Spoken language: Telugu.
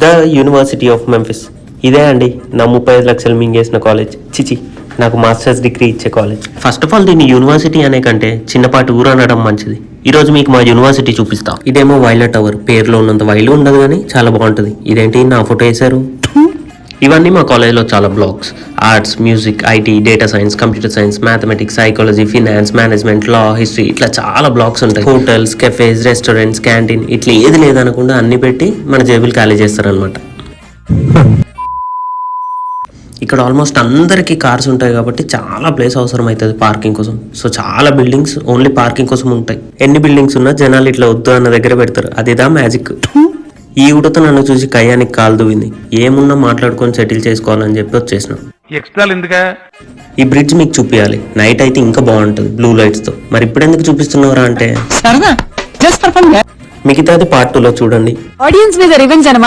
The university of Memphis. ఇదే అండి నా 35 లక్షలు మింగేసిన కాలేజ్. చిచి, నాకు మాస్టర్స్ డిగ్రీ ఇచ్చే కాలేజ్. ఫస్ట్ ఆఫ్ ఆల్ దీన్ని యూనివర్సిటీ అనే కంటే చిన్నపాటి ఊరు అనడం మంచిది. ఈ రోజు మీకు మా యూనివర్సిటీ చూపిస్తా. ఇదేమో వైలెట్ టవర్. పేరులో ఉన్నంత వైలు ఉండదు కానీ చాలా బాగుంటుంది. ఇదేంటి నా ఫోటో వేశారు? ఇవన్నీ మా కాలేజ్లో చాలా blocks. Arts, music, IT, data science, computer science, mathematics, psychology, finance, management, law, history, ఇట్లా చాలా బ్లాక్స్ ఉంటాయి. హోటల్స్, కెఫేస్, రెస్టారెంట్స్, క్యాంటీన్, ఇట్లా ఏది లేదనకుండా అన్ని పెట్టి మన జేబులు ఖాళీ చేస్తారనమాట. ఇక్కడ ఆల్మోస్ట్ అందరికీ కార్స్ ఉంటాయి కాబట్టి చాలా ప్లేస్ అవసరం అవుతుంది పార్కింగ్ కోసం. సో చాలా బిల్డింగ్స్ ఓన్లీ పార్కింగ్ కోసం ఉంటాయి. ఎన్ని బిల్డింగ్స్ ఉన్నా జనాలు ఇట్లా వద్దు అన్న దగ్గర పెడతారు. అదేదా మ్యాజిక్. ఈ ఊటతో నన్ను చూసి కయ్యానికి కాలు దువ్వింది. ఏమున్నా మాట్లాడుకొని సెటిల్ చేసుకోవాలని చెప్పి వచ్చేసిన. ఈ బ్రిడ్జ్ మీకు చూపించాలి. నైట్ అయితే ఇంకా బాగుంటుంది బ్లూ లైట్స్ తో. మరి ఇప్పుడు ఎందుకు చూపిస్తున్నారా అంటే మిగతాది పార్ట్ 2లో చూడండి. ఆడియన్స్ మీద రివెంజ్